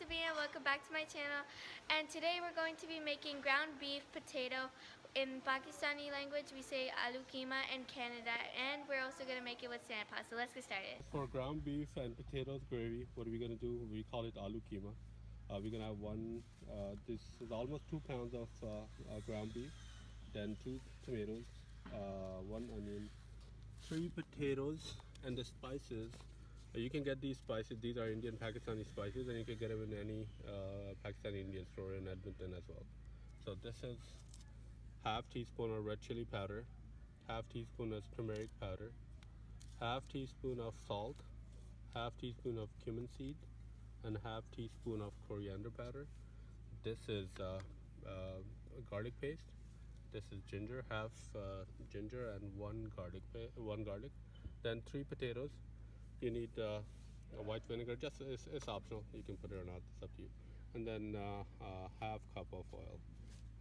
Sabina, welcome back to my channel, and today we're going to be making ground beef potato. In Pakistani language we say Aloo Keema in Canada, and we're also going to make it with sand pasta. So let's get started. For ground beef and potatoes gravy, what are we going to do? We call it Aloo Keema. We're going to have this is almost 2 pounds of ground beef, then 2 tomatoes, 1 onion, 3 potatoes, and the spices. You can get these spices. These are Indian Pakistani spices, and you can get them in any Pakistani Indian store in Edmonton as well. So this is half teaspoon of red chili powder, half teaspoon of turmeric powder, half teaspoon of salt, half teaspoon of cumin seed, and half teaspoon of coriander powder. This is garlic paste. This is ginger, half ginger and one garlic. Then 3 potatoes. You need a white vinegar. Just it's optional. You can put it or not. It's up to you. And then half cup of oil.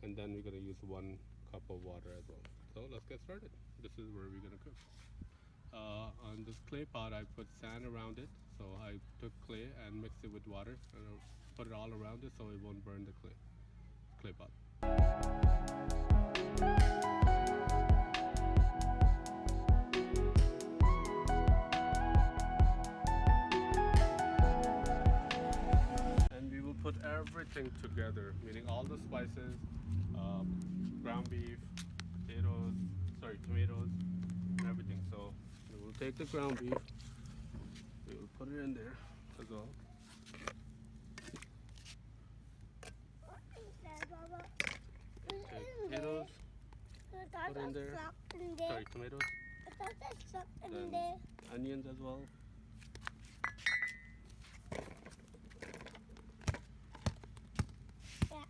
And then we're gonna use 1 cup of water as well. So let's get started. This is where we're gonna cook. On this clay pot, I put sand around it. So I took clay and mixed it with water and put it all around it so it won't burn the clay pot. Put everything together, meaning all the spices, ground beef, tomatoes, and everything. So we will take the ground beef, we will put it in there as well. Take potatoes, put in there. Tomatoes. Then onions as well.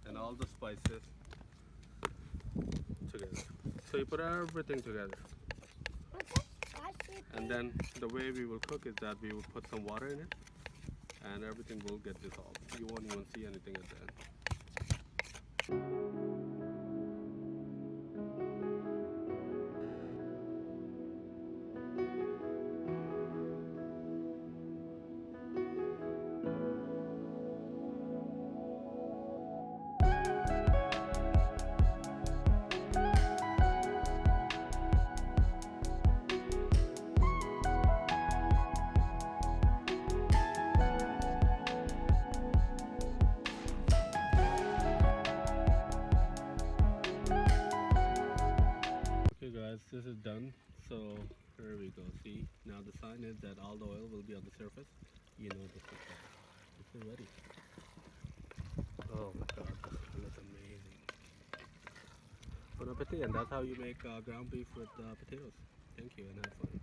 And all the spices together. So you put everything together. And then the way we will cook is that we will put some water in it and everything will get dissolved. You won't even see anything at the end. Okay guys, this is done. So here we go. See, now the sign is that all the oil will be on the surface. You know this is ready. Oh my god, this looks amazing. Bon appetit, and that's how you make ground beef with potatoes. Thank you and have fun.